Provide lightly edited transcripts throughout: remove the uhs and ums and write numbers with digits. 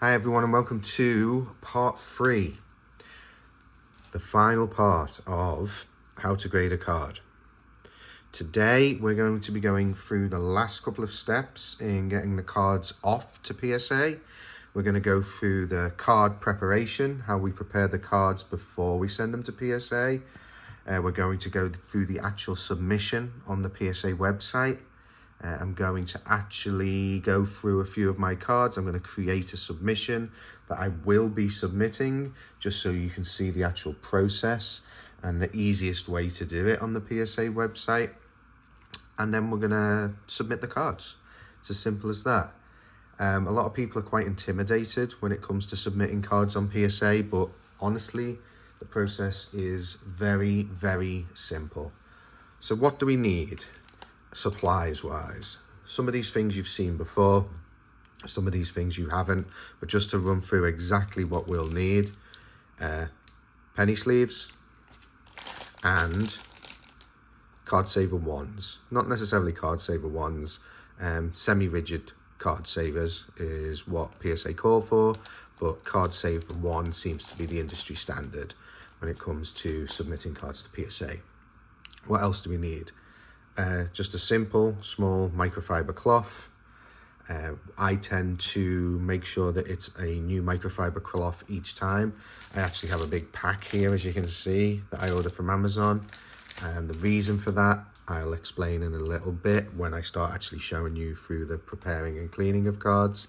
Hi everyone and welcome to part 3, the final part of how to grade a card. Today we're going to be going through the last couple of steps in getting the cards off to PSA. We're going to go through the card preparation, how we prepare the cards before we send them to PSA. We're going to go through the actual submission on the PSA website. I'm going to actually go through a few of my cards. I'm going to create a submission that I will be submitting just so you can see the actual process and the easiest way to do it on the PSA website. And then we're going to submit the cards. It's as simple as that. A lot of people are quite intimidated when it comes to submitting cards on PSA, but honestly, the process is very, very simple. So what do we need? Supplies wise, some of these things you've seen before, some of these things you haven't, but just to run through exactly what we'll need: penny sleeves and card saver wands. Not necessarily card saver wands, semi-rigid card savers is what PSA call for, but card saver wand seems to be the industry standard when it comes to submitting cards to PSA. What else do we need? Just a simple small microfiber cloth. I tend to make sure that it's a new microfiber cloth each time. I actually have a big pack here, as you can see, that I ordered from Amazon, and the reason for that I'll explain in a little bit when I start actually showing you through the preparing and cleaning of cards,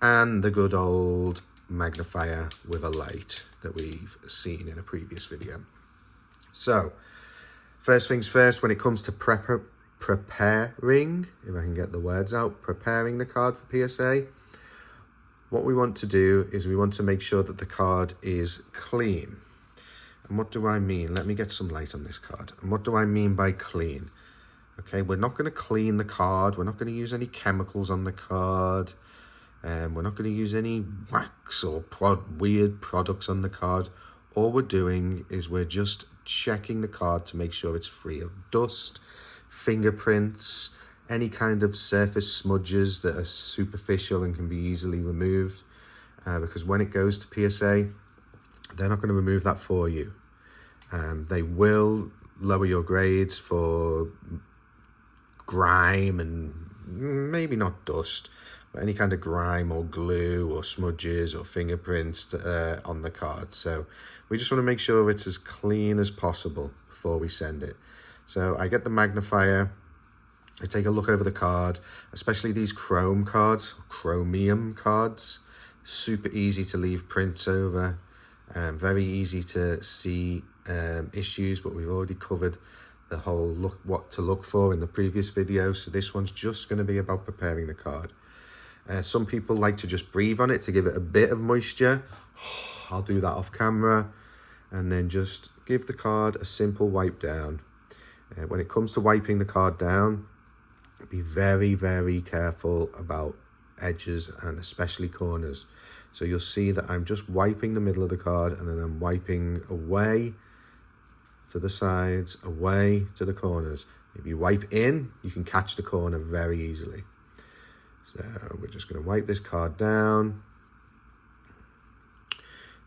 and the good old magnifier with a light that we've seen in a previous video. So first things first, when it comes to preparing, if I can get the words out, preparing the card for PSA, what we want to do is we want to make sure that the card is clean. And what do I mean? Let me get some light on this card. And what do I mean by clean? Okay, we're not going to clean the card. We're not going to use any chemicals on the card. We're not going to use any wax or weird products on the card. All we're doing is we're just checking the card to make sure it's free of dust, fingerprints, any kind of surface smudges that are superficial and can be easily removed, because when it goes to PSA, they're not going to remove that for you. They will lower your grades for grime and maybe not dust, but any kind of grime or glue or smudges or fingerprints on the card. So we just want to make sure it's as clean as possible before we send it. So I get the magnifier, I take a look over the card, especially these chromium cards, super easy to leave prints over, very easy to see issues, but we've already covered the whole what to look for in the previous video. So this one's just going to be about preparing the card. Some people like to just breathe on it to give it a bit of moisture. I'll do that off camera, and then just give the card a simple wipe down. When it comes to wiping the card down, be very, very careful about edges and especially corners. So you'll see that I'm just wiping the middle of the card, and then I'm wiping away to the sides, away to the corners. If you wipe in, you can catch the corner very easily. So we're just going to wipe this card down.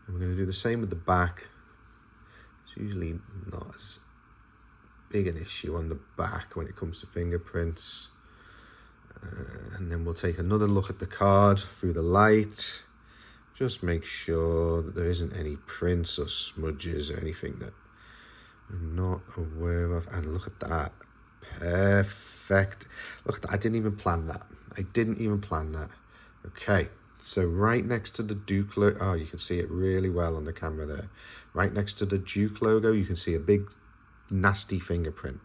And we're going to do the same with the back. It's usually not as big an issue on the back when it comes to fingerprints. And then we'll take another look at the card through the light. Just make sure that there isn't any prints or smudges or anything that I'm not aware of. And look at that. Perfect. Look at that. I didn't even plan that. Okay, so right next to the Duke logo, oh, you can see it really well on the camera there. Right next to the Duke logo, you can see a big nasty fingerprint.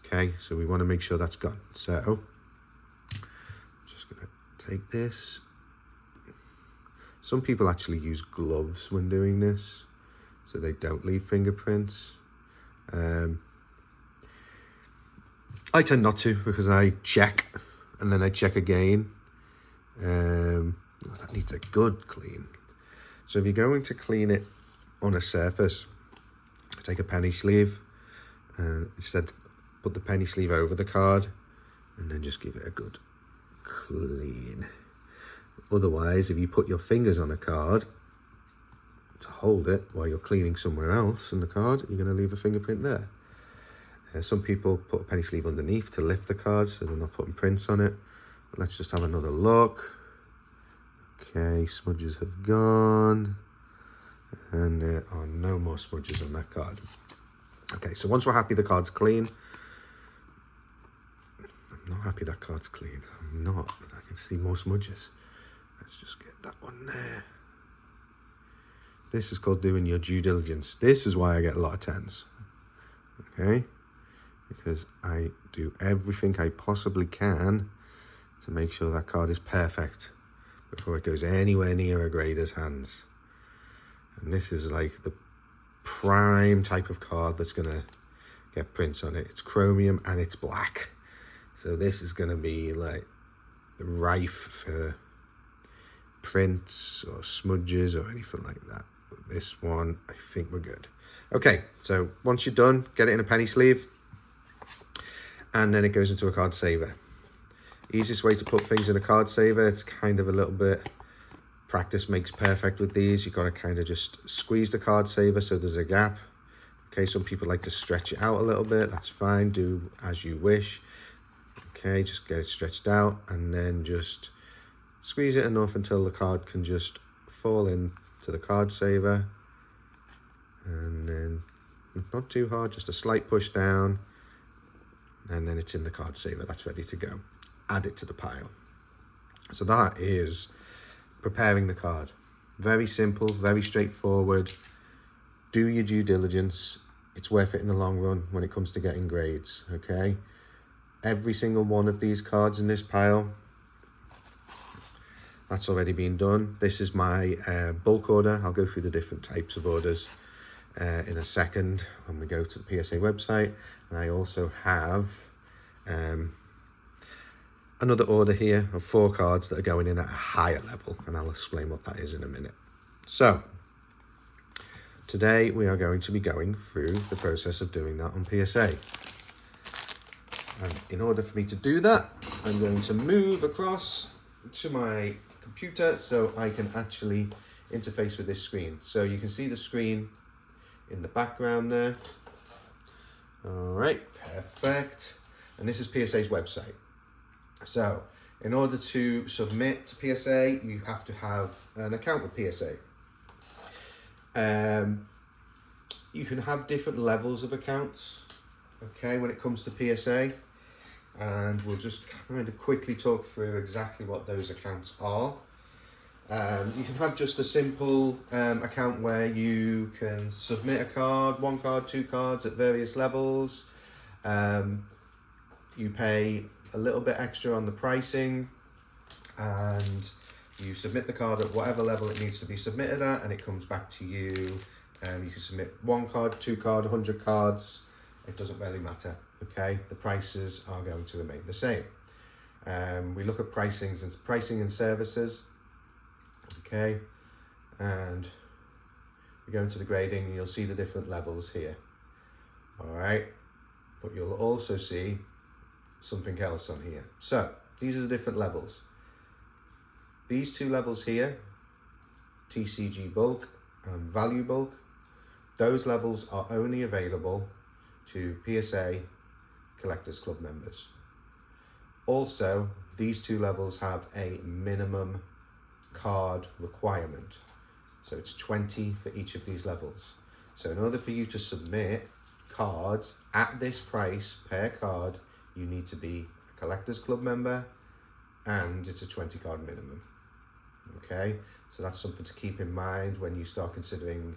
Okay, so we want to make sure that's gone. So I'm just going to take this. Some people actually use gloves when doing this, so they don't leave fingerprints. I tend not to, because I check and then I check again. That needs a good clean. So if you're going to clean it on a surface, take a penny sleeve and instead put the penny sleeve over the card, and then just give it a good clean. Otherwise, if you put your fingers on a card to hold it while you're cleaning somewhere else in the card, you're going to leave a fingerprint there. Some people put a penny sleeve underneath to lift the card so they're not putting prints on it. But let's just have another look. Okay, smudges have gone. And there are no more smudges on that card. Okay, so once we're happy the card's clean. I'm not happy that card's clean. I'm not. I can see more smudges. Let's just get that one there. This is called doing your due diligence. This is why I get a lot of 10s. Okay? Because I do everything I possibly can to make sure that card is perfect before it goes anywhere near a grader's hands. And this is like the prime type of card that's going to get prints on it. It's chromium and it's black. So this is going to be like rife for prints or smudges or anything like that. But this one, I think we're good. Okay, so once you're done, get it in a penny sleeve. And then it goes into a card saver. Easiest way to put things in a card saver, it's kind of a little bit practice makes perfect with these. You've got to kind of just squeeze the card saver so there's a gap. Okay, some people like to stretch it out a little bit. That's fine, do as you wish. Okay, just get it stretched out and then just squeeze it enough until the card can just fall into the card saver. And then not too hard, just a slight push down. And then it's in the card saver. That's ready to go. Add it to the pile. So that is preparing the card. Very simple, very straightforward. Do your due diligence. It's worth it in the long run when it comes to getting grades, okay? Every single one of these cards in this pile, that's already been done. This is my bulk order. I'll go through the different types of orders in a second when we go to the PSA website. And I also have another order here of 4 cards that are going in at a higher level, and I'll explain what that is in a minute. So today we are going to be going through the process of doing that on PSA. And in order for me to do that, I'm going to move across to my computer so I can actually interface with this screen. So you can see the screen in the background there. All right, perfect. And this is PSA's website. So in order to submit to PSA, you have to have an account with PSA. You can have different levels of accounts, okay, when it comes to PSA. And we'll just kind of quickly talk through exactly what those accounts are. You can have just a simple account where you can submit a card, 1 card, 2 cards at various levels. You pay a little bit extra on the pricing and you submit the card at whatever level it needs to be submitted at, and it comes back to you. You can submit 1 card, 2 card, 100 cards. It doesn't really matter, okay? The prices are going to remain the same. We look at pricing and services, okay? And we go into the grading and you'll see the different levels here, all right? But you'll also see something else on here. So these are the different levels. These 2 levels here, TCG bulk and value bulk, those levels are only available to PSA Collectors Club members. Also, these 2 levels have a minimum card requirement. So it's 20 for each of these levels. So in order for you to submit cards at this price per card, you need to be a Collectors Club member and it's a 20 card minimum. Okay, so that's something to keep in mind when you start considering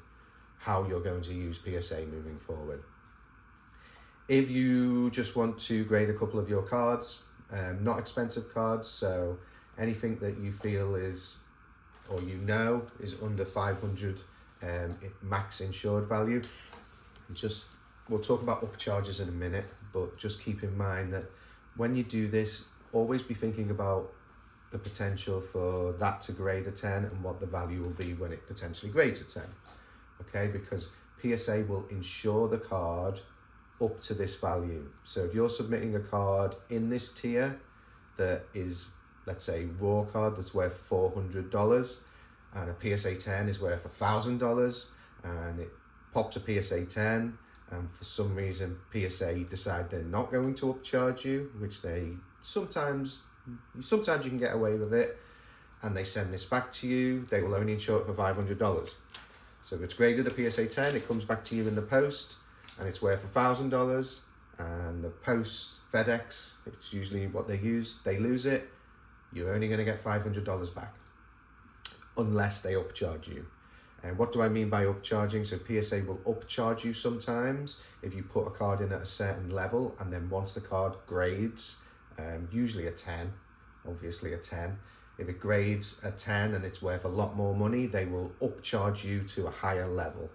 how you're going to use PSA moving forward. If you just want to grade a couple of your cards, not expensive cards, so anything that you feel is, or you know, is under 500 max insured value, we'll talk about upcharges in a minute, but just keep in mind that when you do this, always be thinking about the potential for that to grade a 10 and what the value will be when it potentially grades a 10, okay? Because PSA will insure the card up to this value. So if you're submitting a card in this tier that is let's say, raw card that's worth $400, and a PSA 10 is worth $1,000, and it popped a PSA 10, and for some reason PSA decide they're not going to upcharge you, which they sometimes you can get away with it, and they send this back to you. They will only insure it for $500. So if it's graded a PSA 10, it comes back to you in the post, and it's worth $1,000, and the post FedEx, it's usually what they use, they lose it, you're only going to get $500 back, unless they upcharge you. And what do I mean by upcharging? So PSA will upcharge you sometimes if you put a card in at a certain level, and then once the card grades, usually a 10, obviously a 10. If it grades a 10 and it's worth a lot more money, they will upcharge you to a higher level.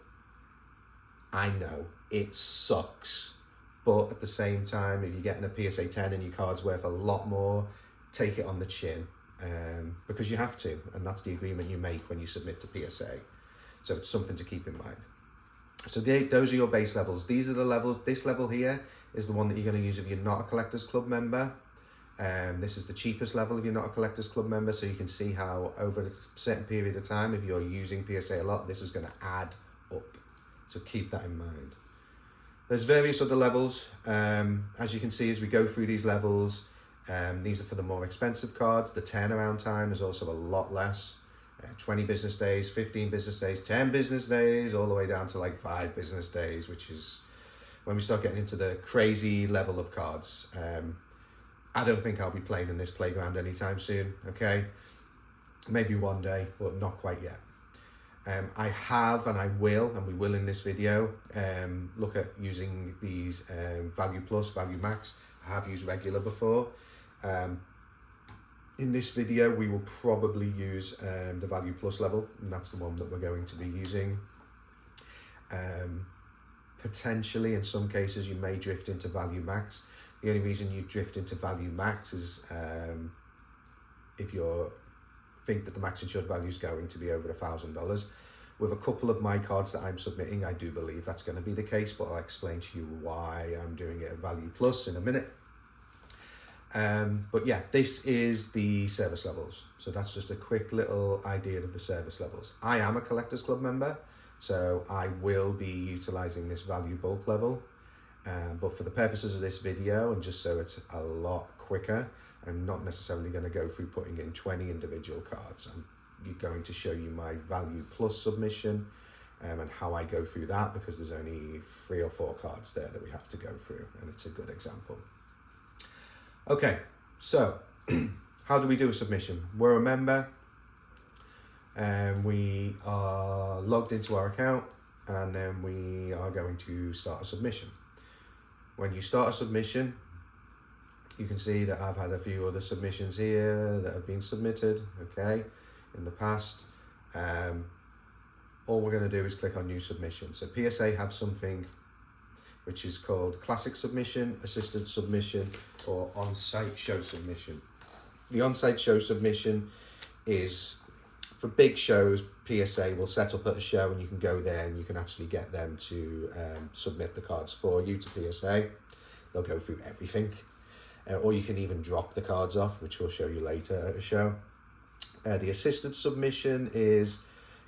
I know, it sucks. But at the same time, if you're getting a PSA 10 and your card's worth a lot more, take it on the chin, because you have to, and that's the agreement you make when you submit to PSA. So it's something to keep in mind. So those are your base levels. These are the levels. This level here is the one that you're going to use if you're not a Collectors Club member. This is the cheapest level if you're not a Collectors Club member, so you can see how over a certain period of time, if you're using PSA a lot, this is going to add up. So keep that in mind. There's various other levels. As you can see, as we go through these levels, these are for the more expensive cards. The turnaround time is also a lot less. 20 business days, 15 business days, 10 business days, all the way down to like 5 business days, which is when we start getting into the crazy level of cards. I don't think I'll be playing in this playground anytime soon, okay? Maybe one day, but not quite yet. I have, and I will, and we will in this video, look at using these Value Plus, Value Max. I have used regular before. In this video, we will probably use the Value Plus level, and that's the one that we're going to be using. Potentially, in some cases, you may drift into Value Max. The only reason you drift into Value Max is if you think that the max insured value is going to be over $1,000. With a couple of my cards that I'm submitting, I do believe that's going to be the case, but I'll explain to you why I'm doing it at Value Plus in a minute. But yeah, this is the service levels. So that's just a quick little idea of the service levels. I am a Collectors Club member, so I will be utilizing this value bulk level. But for the purposes of this video, and just so it's a lot quicker, I'm not necessarily going to go through putting in 20 individual cards. I'm going to show you my Value Plus submission and how I go through that, because there's only 3 or 4 cards there that we have to go through, and it's a good example. Okay, so how do we do a submission? We're a member, and we are logged into our account, and then we are going to start a submission. When you start a submission, you can see that I've had a few other submissions here that have been submitted, okay, in the past. All we're going to do is click on New Submission. So PSA have something which is called Classic Submission, Assisted Submission, or On-Site Show Submission. The On-Site Show Submission is for big shows. PSA will set up at a show, and you can go there and you can actually get them to submit the cards for you to PSA. They'll go through everything. Or you can even drop the cards off, which we'll show you later at a show. The assisted submission is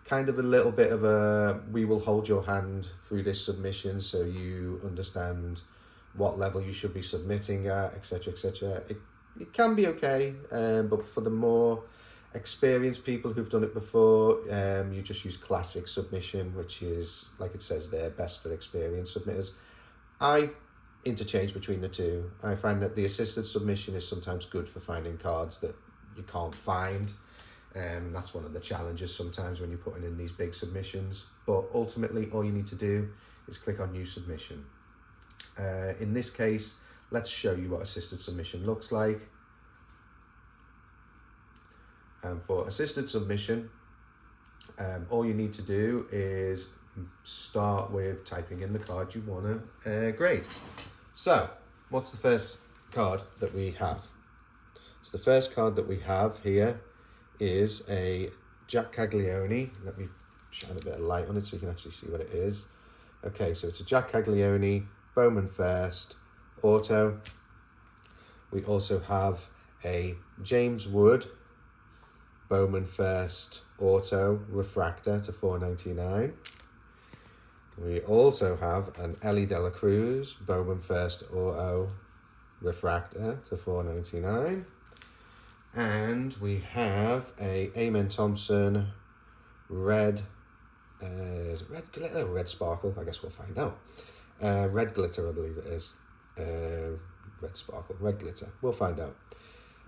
kind of a little bit of a, we will hold your hand through this submission so you understand what level you should be submitting at, etc., etc. It can be okay, but for the more experienced people who've done it before, you just use classic submission, which is, like it says there, best for experienced submitters. I interchange between the two. I find that the assisted submission is sometimes good for finding cards that you can't find. That's one of the challenges sometimes when you're putting in these big submissions. But ultimately, all you need to do is click on New Submission. In this case, let's show you what assisted submission looks like. And for assisted submission, all you need to do is start with typing in the card you want to grade. So, what's the first card that we have? So the first card that we have here is a Jack Caglione. Let me shine a bit of light on it so you can actually see what it is. Okay, so it's a Jack Caglione, Bowman First, Auto. We also have a James Wood Bowman First Auto Refractor to $4.99. We also have an Ellie Dela Cruz Bowman First Auto Refractor to $4.99. And we have a Amen Thompson red, is it red glitter or red sparkle? I guess we'll find out. Red glitter, I believe it is. Red sparkle, red glitter. We'll find out.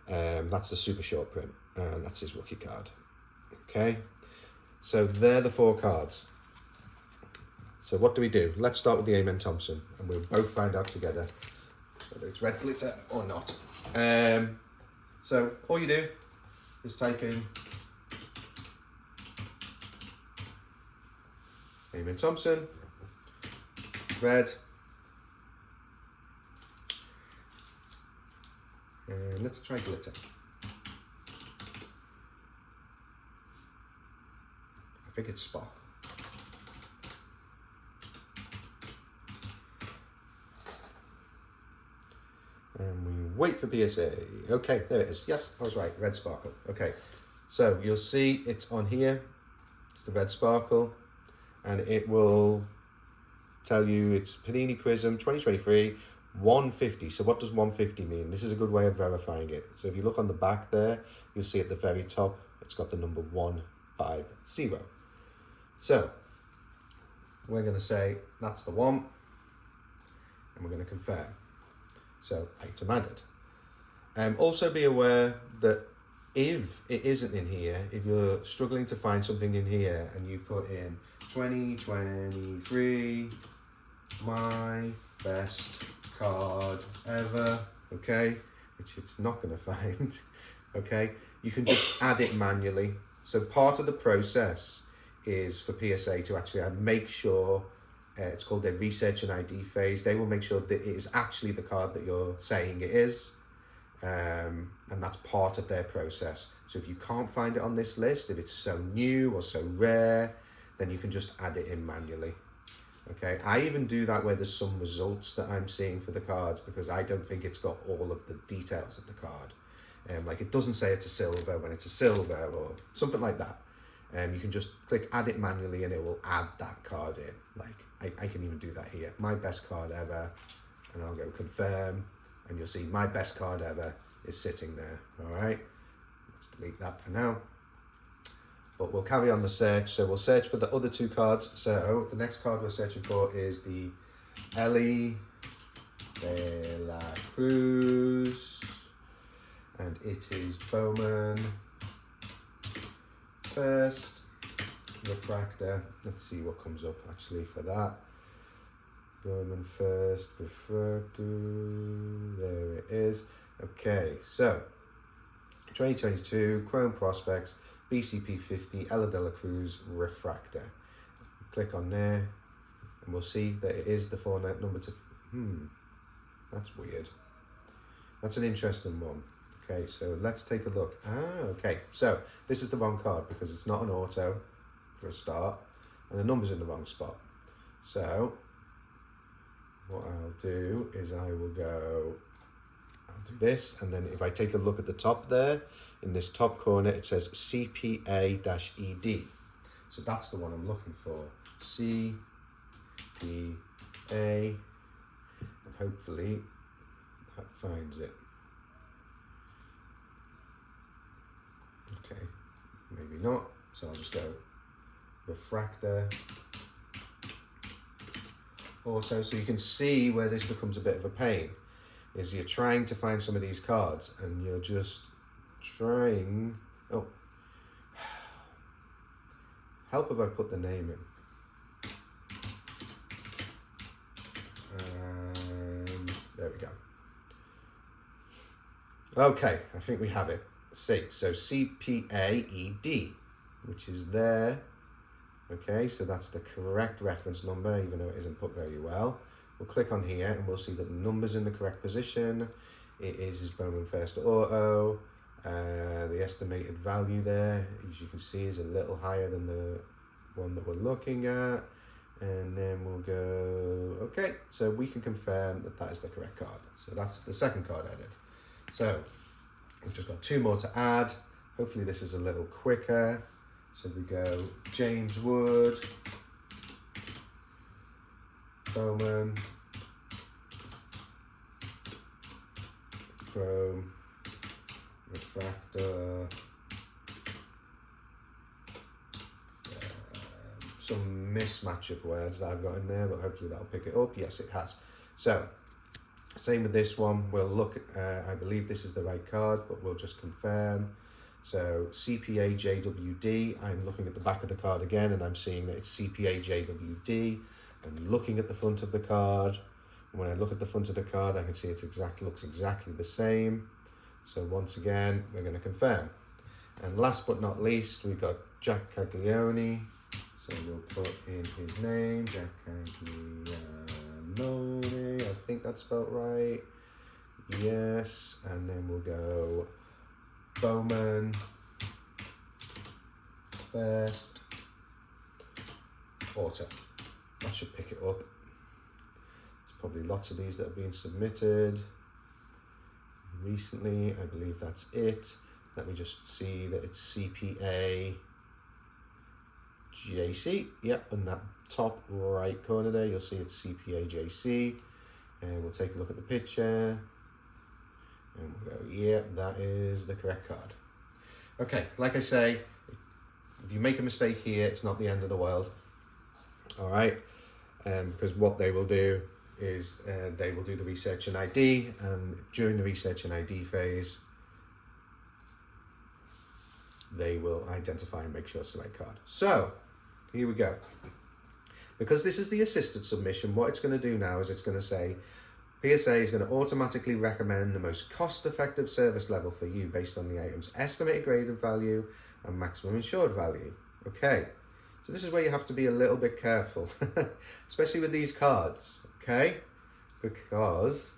That's the super short print, and that's his rookie card. Okay, so they're the 4 cards. So what do we do? Let's start with the Amen Thompson, and we'll both find out together whether it's red glitter or not. So all you do is type in Amen Thompson, red, and let's try glitter. I think it's sparkle. And we wait for PSA. Okay, there it is. Yes, I was right. Red sparkle. Okay, so you'll see it's on here. It's the red sparkle, and it will tell you it's Panini Prism 2023 150. So what does 150 mean? This is a good way of verifying it. So if you look on the back there, you'll see at the very top, it's got the number 150. So we're going to say that's the one, and we're going to confirm. So item added. Also be aware that if it isn't in here, if you're struggling to find something in here and you put in 2023, my best card ever, okay, which it's not going to find, okay, you can just add it manually. So part of the process is for PSA to actually make sure, it's called their research and ID phase. They will make sure that it is actually the card that you're saying it is. And that's part of their process. So if you can't find it on this list, if it's so new or so rare, then you can just add it in manually. Okay, I even do that where there's some results that I'm seeing for the cards because I don't think it's got all of the details of the card. Like it doesn't say it's a silver when it's a silver or something like that. You can just click add it manually and it will add that card in. Like I can even do that here. My best card ever, and I'll go confirm, and you'll see my best card ever is sitting there. All right, let's delete that for now. But we'll carry on the search. So we'll search for the other 2 cards. So the next card we're searching for is the Ellie Dela Cruz, and it is Bowman First Refractor. Let's see what comes up actually for that. Bowman First Refractor. There it is. Okay, so 2022 Chrome Prospects BCP 50 Ellie Dela Cruz Refractor. Click on there, and we'll see that it is the 4 number to. That's weird. That's an interesting one. Okay, so let's take a look. Okay, so this is the wrong card because it's not an auto for a start, and the number's in the wrong spot. So what I'll do is I'll do this, and then if I take a look at the top there, in this top corner, it says CPA-ED. So that's the one I'm looking for. CPA, and hopefully that finds it. Okay, maybe not. So I'll just go refractor auto. So you can see where this becomes a bit of a pain. Is you're trying to find some of these cards and you're just trying. Oh, help if I put the name in. There we go. Okay, I think we have it. See, so CPAED, which is there. Okay, so that's the correct reference number, even though it isn't put very well. We'll click on here and we'll see that the number's in the correct position. It is his Bowman First Auto. The estimated value there, as you can see, is a little higher than the one that we're looking at. And then we'll go, okay, so we can confirm that that is the correct card. So that's the second card added. So We've just got 2 more to add. Hopefully this is a little quicker. So we go James Wood, Bowman, Chrome, Refractor, some mismatch of words that I've got in there, but hopefully that'll pick it up. Yes, it has. So, same with this one. We'll look, I believe this is the right card, but we'll just confirm. So, CPA JWD, I'm looking at the back of the card again, and I'm seeing that it's CPA JWD. I'm looking at the front of the card. And when I look at the front of the card, I can see it looks exactly the same. So once again, we're going to confirm. And last but not least, we've got Jack Caglione. So we'll put in his name, Jack Caglione. I think that's spelled right. Yes. And then we'll go Bowman first. Auto. That should pick it up. There's probably lots of these that have been submitted recently. I believe that's it. Let me just see that it's CPA JC. Yep, in that top right corner there, you'll see it's CPA JC. And we'll take a look at the picture. And we'll go, yeah, that is the correct card. Okay, like I say, if you make a mistake here, it's not the end of the world. All right, because what they will do is they will do the research and ID, and during the research and ID phase, they will identify and make sure it's the right card. So, here we go. Because this is the assisted submission, what it's going to do now is it's going to say, PSA is going to automatically recommend the most cost-effective service level for you based on the item's estimated graded value and maximum insured value. Okay. So this is where you have to be a little bit careful, especially with these cards, okay? Because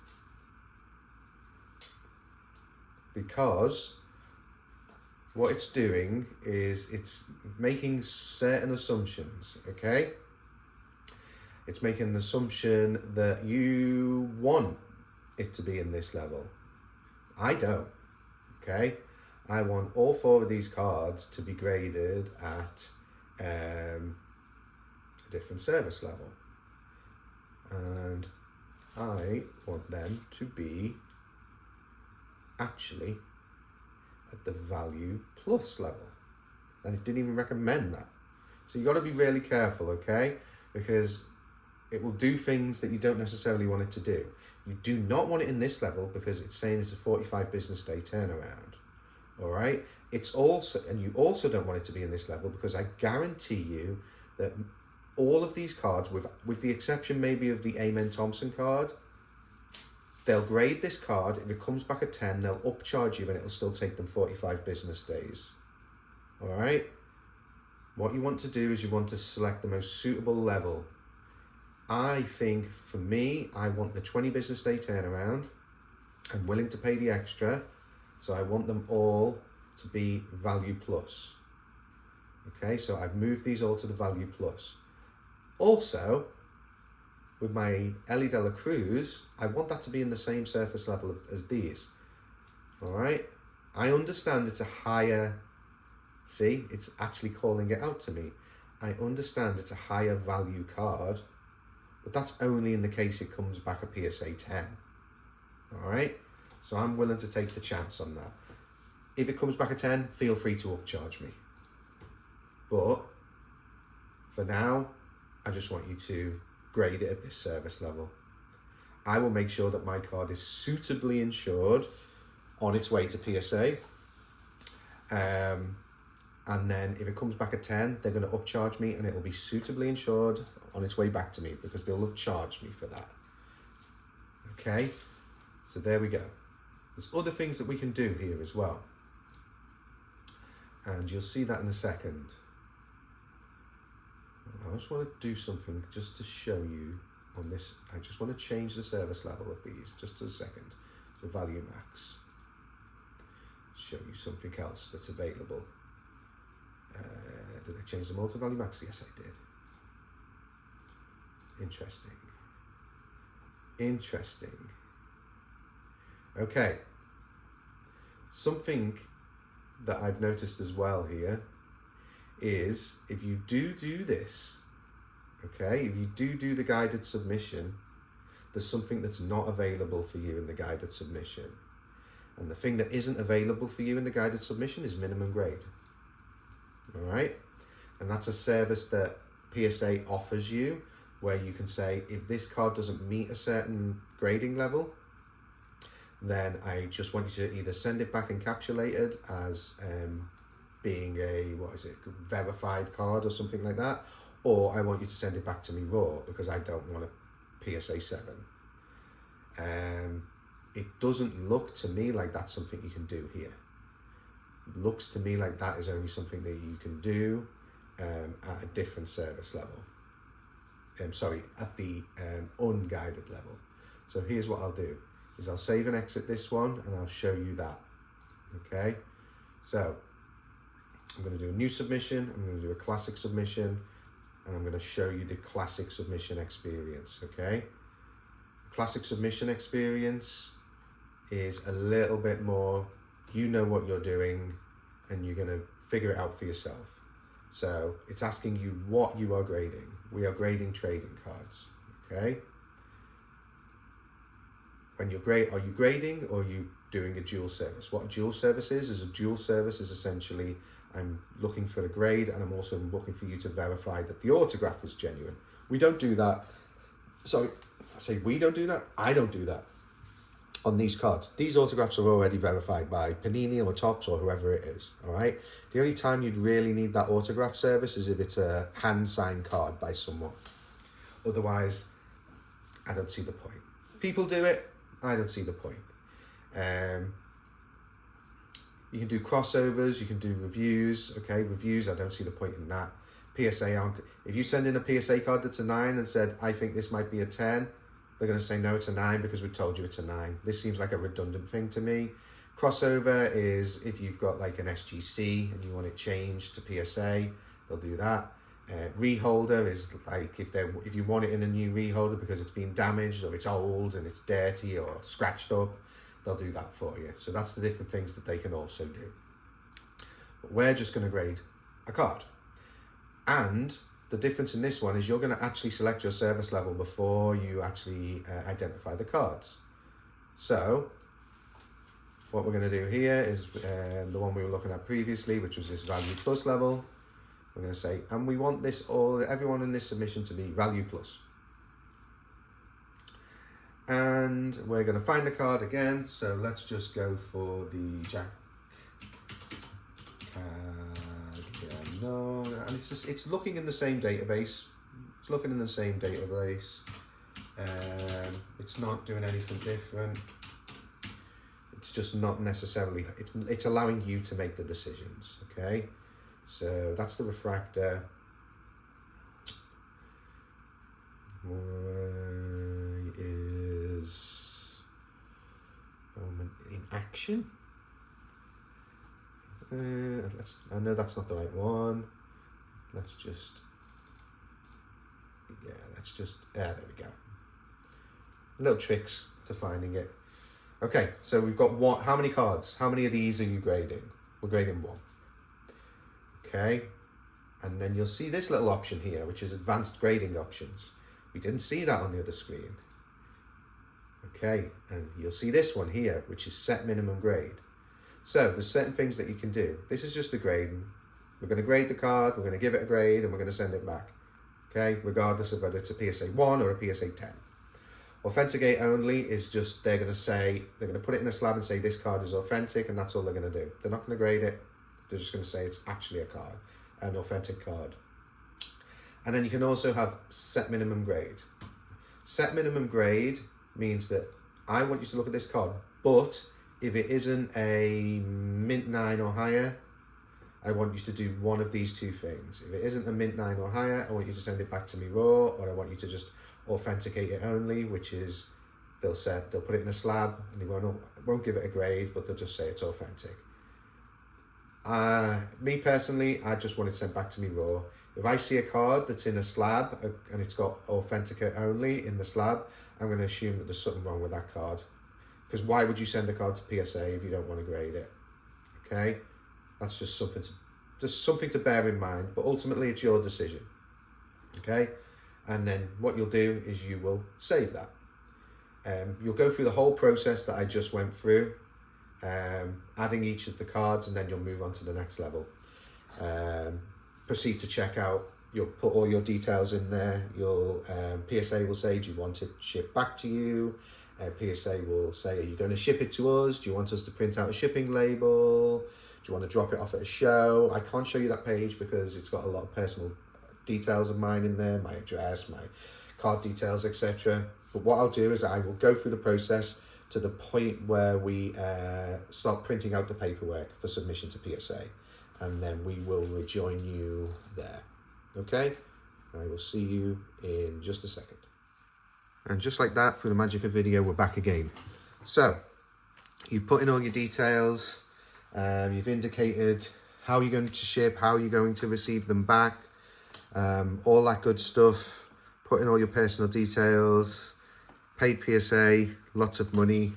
what it's doing is it's making certain assumptions, okay? It's making an assumption that you want it to be in this level. I don't, okay? I want all 4 of these cards to be graded at a different service level, and I want them to be actually at the value plus level, and it didn't even recommend that. So you got to be really careful, okay, because it will do things that you don't necessarily want it to do. You do not want it in this level because it's saying it's a 45 business day turnaround. All right, it's also, and you also don't want it to be in this level because I guarantee you that all of these cards, with the exception maybe of the Amen Thompson card, they'll grade this card. If it comes back at 10, they'll upcharge you and it'll still take them 45 business days. All right, what you want to do is you want to select the most suitable level. I think for me, I want the 20 business day turnaround. I'm willing to pay the extra. So I want them all to be value plus. Okay, so I've moved these all to the value plus. Also, with my Ellie De La Cruz, I want that to be in the same surface level as these. All right, I understand it's a higher, see, it's actually calling it out to me. I understand it's a higher value card, but that's only in the case it comes back a PSA 10. All right. So I'm willing to take the chance on that. If it comes back at 10, feel free to upcharge me. But for now, I just want you to grade it at this service level. I will make sure that my card is suitably insured on its way to PSA. And then if it comes back at 10, they're going to upcharge me and it will be suitably insured on its way back to me because they'll have charged me for that. Okay, so there we go. There's other things that we can do here as well. And you'll see that in a second. I just want to do something just to show you on this. I just want to change the service level of these just a second. The value max. Show you something else that's available. Did I change them all to value max? Yes, I did. Interesting. Interesting. Okay, Something that I've noticed as well here is if you do this, okay, if you do the guided submission, there's something that's not available for you in the guided submission. And the thing that isn't available for you in the guided submission is minimum grade. All right? And that's a service that PSA offers you, where you can say, if this card doesn't meet a certain grading level, then I just want you to either send it back encapsulated as being a, verified card or something like that, or I want you to send it back to me raw because I don't want a PSA 7. It doesn't look to me like that's something you can do here. It looks to me like that is only something that you can do at a different service level. At the unguided level. So here's what I'll do, is I'll save and exit this one and I'll show you that. Okay, so I'm going to do a new submission, I'm going to do a classic submission, and I'm going to show you the classic submission experience. Okay, classic submission experience is a little bit more, you know what you're doing and you're going to figure it out for yourself. So it's asking you what you are grading. We are grading trading cards, okay? When you're are you grading or are you doing a dual service? What a dual service is a dual service is essentially, I'm looking for the grade and I'm also looking for you to verify that the autograph is genuine. We don't do that. So I say we don't do that, I don't do that on these cards. These autographs are already verified by Panini or Topps or whoever it is, all right? The only time you'd really need that autograph service is if it's a hand-signed card by someone. Otherwise, I don't see the point. People do it, I don't see the point. You can do crossovers, you can do reviews, okay? Reviews, I don't see the point in that. PSA, if you send in a PSA card that's a 9 and said, I think this might be a 10, they're going to say, no, it's a 9 because we told you it's a 9. This seems like a redundant thing to me. Crossover is if you've got like an SGC and you want it changed to PSA, they'll do that. Reholder is like if you want it in a new reholder because it's been damaged or it's old and it's dirty or scratched up, they'll do that for you. So that's the different things that they can also do. But we're just going to grade a card. And the difference in this one is you're going to actually select your service level before you actually identify the cards. So what we're going to do here is the one we were looking at previously, which was this value plus level. We're going to say, and we want this everyone in this submission to be value plus. And we're going to find the card again. So let's just go for the Jack. No, and it's looking in the same database. It's looking in the same database. It's not doing anything different. It's just not necessarily. It's allowing you to make the decisions. Okay, so that's the refractor. Is moment in action. I know that's not the right one. Let's just, there we go. Little tricks to finding it. Okay, so we've got how many cards? How many of these are you grading? We're grading 1. Okay, and then you'll see this little option here, which is advanced grading options. We didn't see that on the other screen. Okay, and you'll see this one here, which is set minimum grade. So there's certain things that you can do. This is just a grading. We're going to grade the card, we're going to give it a grade, and we're going to send it back. Okay, regardless of whether it's a PSA 1 or a PSA 10. Authenticate only is just, they're going to put it in a slab and say this card is authentic, and that's all they're going to do. They're not going to grade it. They're just going to say it's actually a card, an authentic card. And then you can also have set minimum grade. Set minimum grade means that I want you to look at this card, but if it isn't a mint 9 or higher, I want you to do one of these two things. If it isn't a mint 9 or higher, I want you to send it back to me raw, or I want you to just authenticate it only, which is they'll put it in a slab and they won't give it a grade, but they'll just say it's authentic. Me personally, I just want it sent back to me raw. If I see a card that's in a slab and it's got authenticate only in the slab, I'm going to assume that there's something wrong with that card. Because why would you send a card to PSA if you don't want to grade it? okay? That's just something to bear in mind, but ultimately it's your decision, okay? And then what you'll do is you will save that. You'll go through the whole process that I just went through, adding each of the cards, and then you'll move on to the next level. Proceed to checkout. You'll put all your details in there. You'll PSA will say, do you want it shipped back to you? PSA will say, are you going to ship it to us? Do you want us to print out a shipping label? Do you want to drop it off at a show? I can't show you that page because it's got a lot of personal details of mine in there, my address, my card details, etc. But what I'll do is I will go through the process to the point where we start printing out the paperwork for submission to PSA, and then we will rejoin you there. Okay, I will see you in just a second. And just like that, through the magic of video, we're back again. So you've put in all your details, you've indicated how you're going to ship, how you're going to receive them back, all that good stuff. Put in all your personal details, paid PSA, lots of money,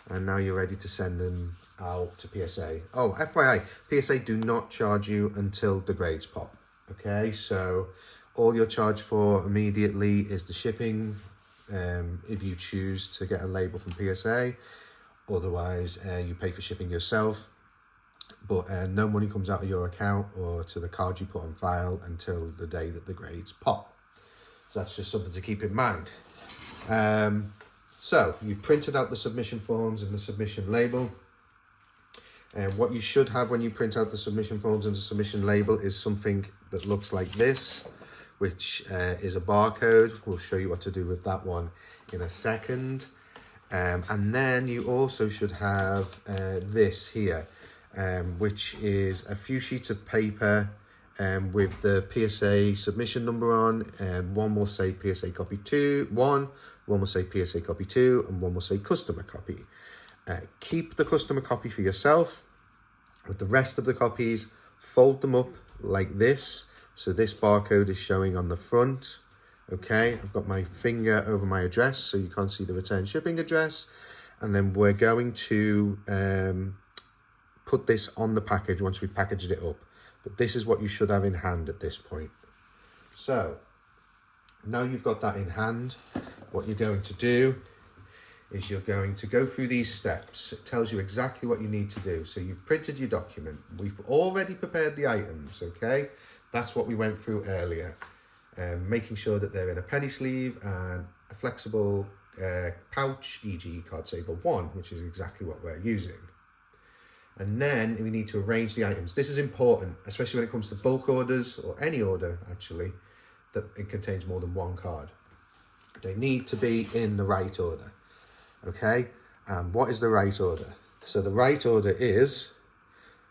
and now you're ready to send them out to PSA. Oh, FYI, PSA do not charge you until the grades pop. Okay, so all you're charged for immediately is the shipping, if you choose to get a label from PSA. Otherwise, you pay for shipping yourself, but no money comes out of your account or to the card you put on file until the day that the grades pop. So that's just something to keep in mind. So you've printed out the submission forms and the submission label. And what you should have when you print out the submission forms and the submission label is something that looks like this, which is a barcode. We'll show you what to do with that one in a second. And then you also should have this here, which is a few sheets of paper with the PSA submission number on. One will say PSA copy 1, one will say PSA copy 2, and one will say customer copy. Keep the customer copy for yourself. With the rest of the copies, fold them up like this. So this barcode is showing on the front. Okay, I've got my finger over my address so you can't see the return shipping address. And then we're going to put this on the package once we've packaged it up. But this is what you should have in hand at this point. So now you've got that in hand, what you're going to do is you're going to go through these steps. It tells you exactly what you need to do. So you've printed your document. We've already prepared the items, okay? That's what we went through earlier. Making sure that they're in a penny sleeve and a flexible pouch, e.g. Card Saver 1, which is exactly what we're using. And then we need to arrange the items. This is important, especially when it comes to bulk orders, or any order actually, that it contains more than one card. They need to be in the right order. Okay, and what is the right order? So the right order is,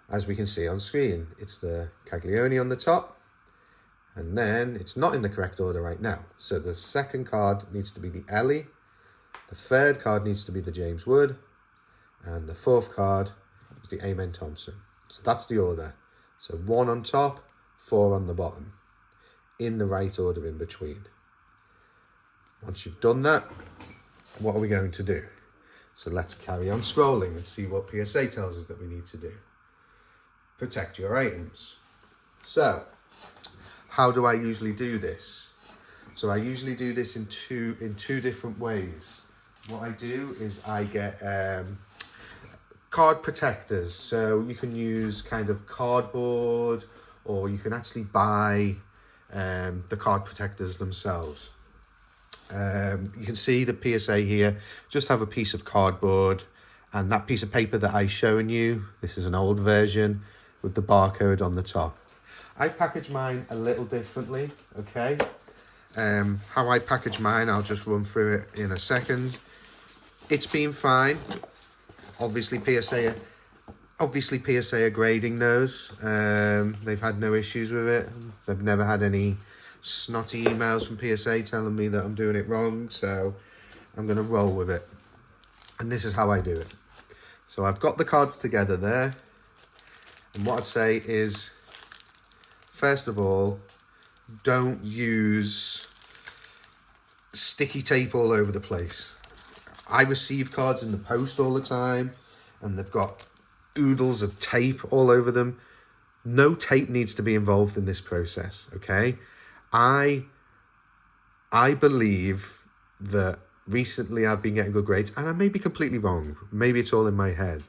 as we can see on screen, it's the Caglione on the top, and then it's not in the correct order right now. So the second card needs to be the Ellie, the third card needs to be the James Wood, and the fourth card is the Amen Thompson. So that's the order. So 1 on top, 4 on the bottom, in the right order in between. Once you've done that, what are we going to do? So let's carry on scrolling and see what PSA tells us that we need to do. Protect your items. So how do I usually do this? So I usually do this in two different ways. What I do is I get card protectors. So you can use kind of cardboard, or you can actually buy the card protectors themselves. You can see the PSA here just have a piece of cardboard, and that piece of paper that I've shown you, this is an old version with the barcode on the top. I package mine a little differently, okay? How I package mine, I'll just run through it in a second. It's been fine. Obviously PSA are grading those. They've had no issues with it. They've never had any snotty emails from PSA telling me that I'm doing it wrong, so I'm going to roll with it. And this is how I do it. So I've got the cards together there, and what I'd say is, first of all, don't use sticky tape all over the place. I receive cards in the post all the time, and they've got oodles of tape all over them. No tape needs to be involved in this process, okay? I believe that recently I've been getting good grades, and I may be completely wrong. Maybe it's all in my head.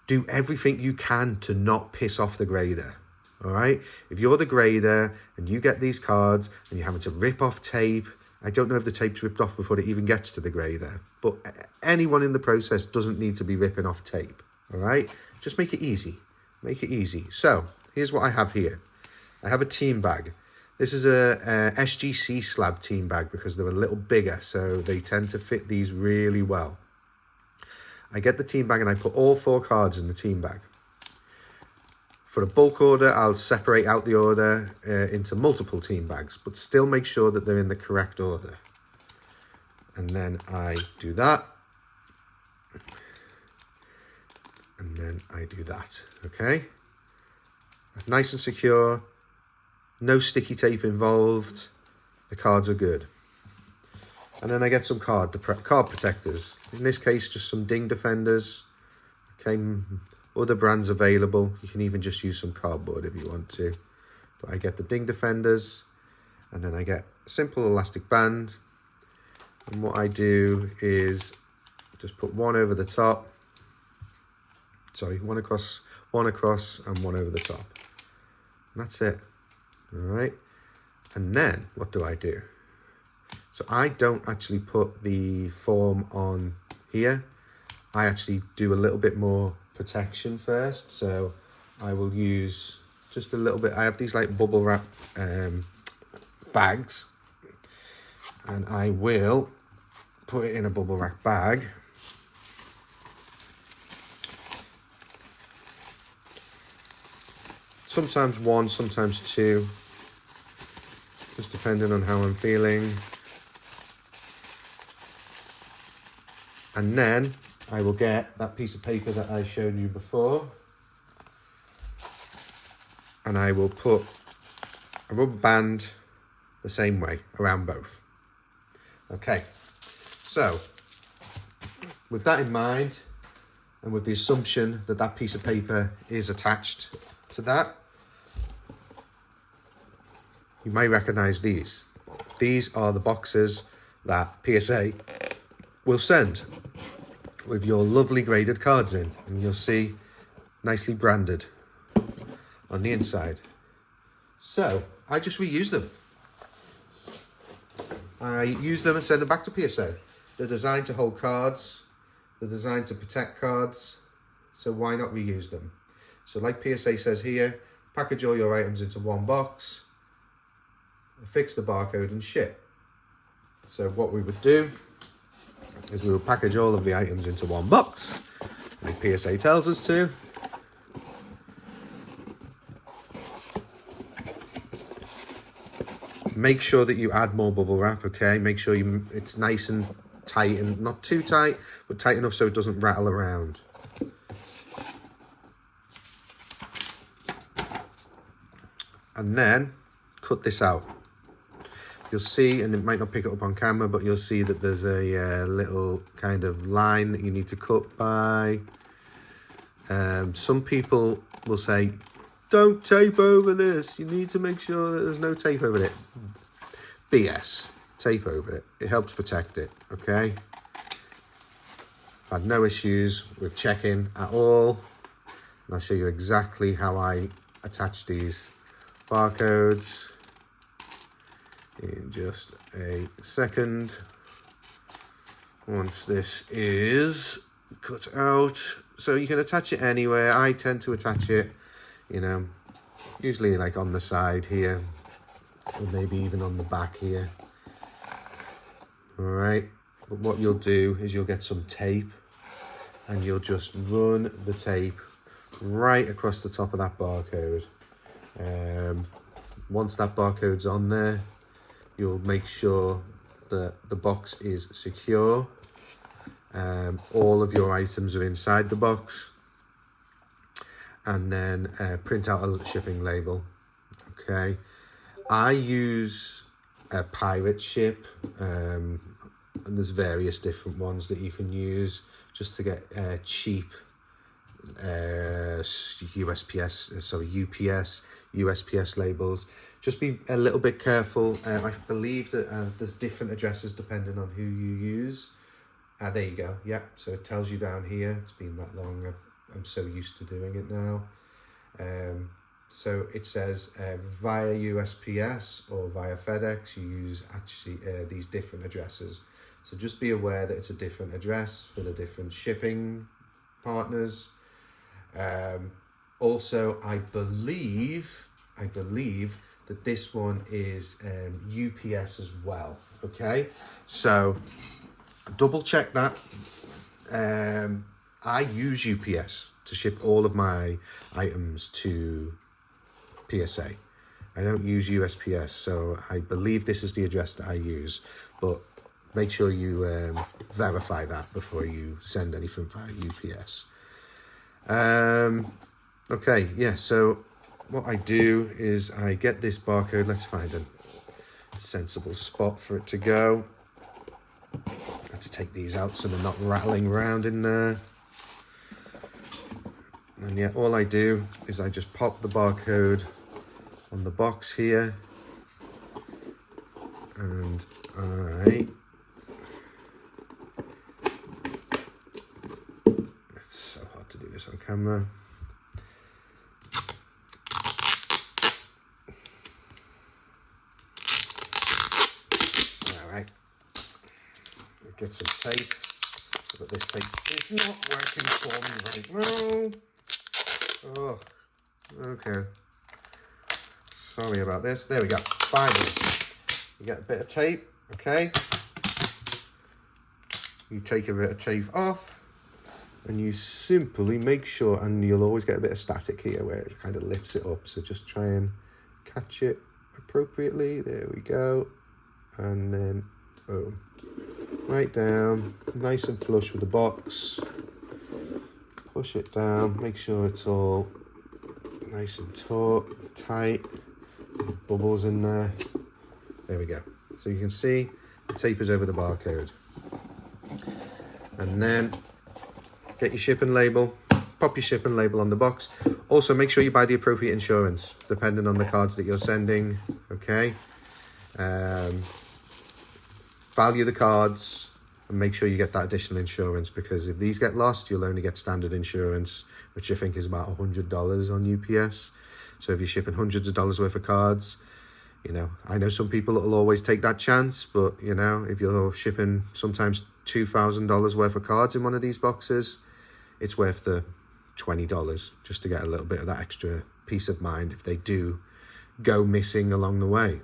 Do everything you can to not piss off the grader, all right? If you're the grader and you get these cards and you're having to rip off tape, I don't know if the tape's ripped off before it even gets to the grader, but anyone in the process doesn't need to be ripping off tape, all right? Just make it easy. Make it easy. So here's what I have here. I have a team bag. This is a SGC slab team bag because they're a little bigger, so they tend to fit these really well. I get the team bag and I put all 4 cards in the team bag. For a bulk order, I'll separate out the order into multiple team bags, but still make sure that they're in the correct order. And then I do that. And then I do that, okay? Nice and secure. No sticky tape involved. The cards are good. And then I get some card protectors. In this case, just some ding defenders. Okay, other brands available. You can even just use some cardboard if you want to. But I get the ding defenders. And then I get a simple elastic band. And what I do is just put one over the top. Sorry, one across, and one over the top. And that's it. All right. And then what do I do? So I don't actually put the form on here. I actually do a little bit more protection first. So I will use just a little bit. I have these like bubble wrap bags, and I will put it in a bubble wrap bag. Sometimes 1, sometimes 2, just depending on how I'm feeling. And then I will get that piece of paper that I showed you before, and I will put a rubber band the same way around both. Okay, so with that in mind, and with the assumption that that piece of paper is attached to that, you may recognize these. These are the boxes that PSA will send with your lovely graded cards in, and you'll see nicely branded on the inside. So I just reuse them. I use them and send them back to PSA. They're designed to hold cards. They're designed to protect cards. So why not reuse them? So like PSA says here, package all your items into one box, fix the barcode and ship. So what we would do is we would package all of the items into one box, like PSA tells us to. Make sure that you add more bubble wrap, okay? Make sure it's nice and tight, and not too tight, but tight enough so it doesn't rattle around. And then cut this out. You'll see, and it might not pick it up on camera, but you'll see that there's a little kind of line that you need to cut by. Some people will say, don't tape over this. You need to make sure that there's no tape over it. BS. Tape over it. It helps protect it, okay? I've had no issues with checking at all. And I'll show you exactly how I attach these barcodes in just a second. Once this is cut out, so you can attach it anywhere. I tend to attach it, you know, usually like on the side here, or maybe even on the back here. All right, but what you'll do is you'll get some tape and you'll just run the tape right across the top of that barcode. Once that barcode's on there, you'll make sure that the box is secure. All of your items are inside the box. And then print out a shipping label. Okay. I use a pirate ship. And there's various different ones that you can use just to get cheap UPS, USPS labels. Just be a little bit careful. I believe that there's different addresses depending on who you use. There you go. Yep. So it tells you down here. It's been that long. I'm so used to doing it now. So it says via USPS or via FedEx, you use actually these different addresses. So just be aware that it's a different address for the different shipping partners. Also, I believe that this one is UPS as well. Okay, so double check that. I use UPS to ship all of my items to PSA. I don't use USPS, so I believe this is the address that I use, but make sure you verify that before you send anything via UPS. Okay, yeah, so what I do is I get this barcode. Let's find a sensible spot for it to go. Let's take these out so they're not rattling around in there. And yeah, all I do is I just pop the barcode on the box here, and it's so hard to do this on camera. All right, get some tape, but this tape is not working for me right now. Oh, okay. Sorry about this. There we go. Finally, you get a bit of tape. Okay. You take a bit of tape off, and you simply make sure, and you'll always get a bit of static here where it kind of lifts it up. So just try and catch it appropriately. There we go. And then, boom. Right down, nice and flush with the box. Push it down, make sure it's all nice and taut, tight, bubbles in there. There we go. So you can see the tape is over the barcode. And then get your shipping label, pop your shipping label on the box. Also make sure you buy the appropriate insurance, depending on the cards that you're sending, okay? Value the cards and make sure you get that additional insurance, because if these get lost, you'll only get standard insurance, which I think is about $100 on UPS. So if you're shipping hundreds of dollars worth of cards, you know, I know some people that will always take that chance, but you know, if you're shipping sometimes $2,000 worth of cards in one of these boxes, it's worth the $20 just to get a little bit of that extra peace of mind if they do go missing along the way.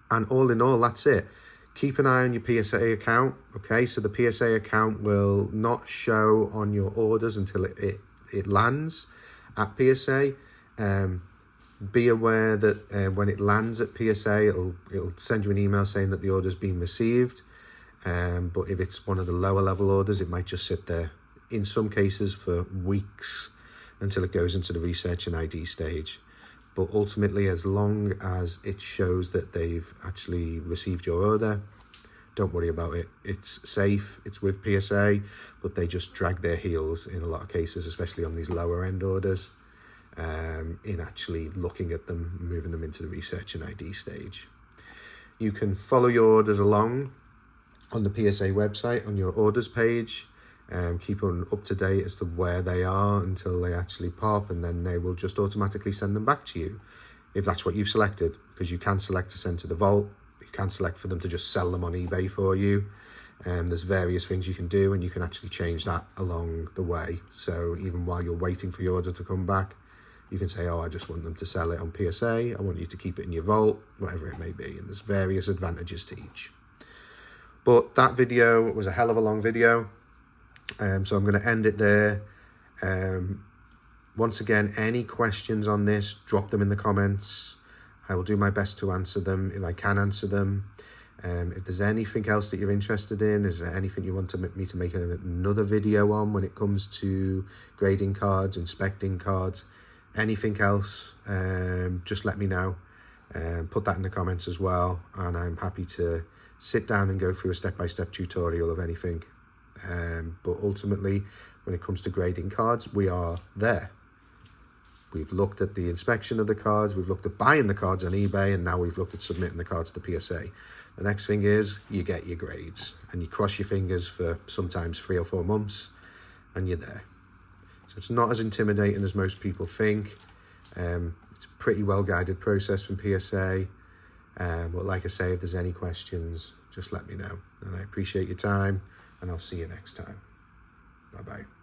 And all in all, that's it. Keep an eye on your PSA account, okay? So the PSA account will not show on your orders until it lands at PSA. Be aware that when it lands at PSA, it'll send you an email saying that the order's been received. But if it's one of the lower level orders, it might just sit there, in some cases for weeks, until it goes into the research and ID stage. But ultimately, as long as it shows that they've actually received your order, don't worry about it. It's safe, it's with PSA, but they just drag their heels in a lot of cases, especially on these lower end orders, in actually looking at them, moving them into the research and ID stage. You can follow your orders along on the PSA website, on your orders page. Keep them up to date as to where they are until they actually pop, and then they will just automatically send them back to you if that's what you've selected, because you can select to send to the vault, you can select for them to just sell them on eBay for you. There's various things you can do, and you can actually change that along the way. So even while you're waiting for your order to come back, you can say, oh, I just want them to sell it on PSA, I want you to keep it in your vault, whatever it may be, and there's various advantages to each. But that video was a hell of a long video. So I'm going to end it there. Once again, any questions on this, drop them in the comments. I will do my best to answer them if I can answer them. If there's anything else that you're interested in, is there anything you want me to make another video on when it comes to grading cards, inspecting cards, anything else, just let me know. Put that in the comments as well, and I'm happy to sit down and go through a step-by-step tutorial of anything. But ultimately, when it comes to grading cards, we are there. We've looked at the inspection of the cards, we've looked at buying the cards on eBay, and now we've looked at submitting the cards to the PSA. The next thing is you get your grades, and you cross your fingers for sometimes 3 or 4 months, and you're there. So it's not as intimidating as most people think. It's a pretty well-guided process from PSA. But like I say, if there's any questions, just let me know. And I appreciate your time, and I'll see you next time. Bye-bye.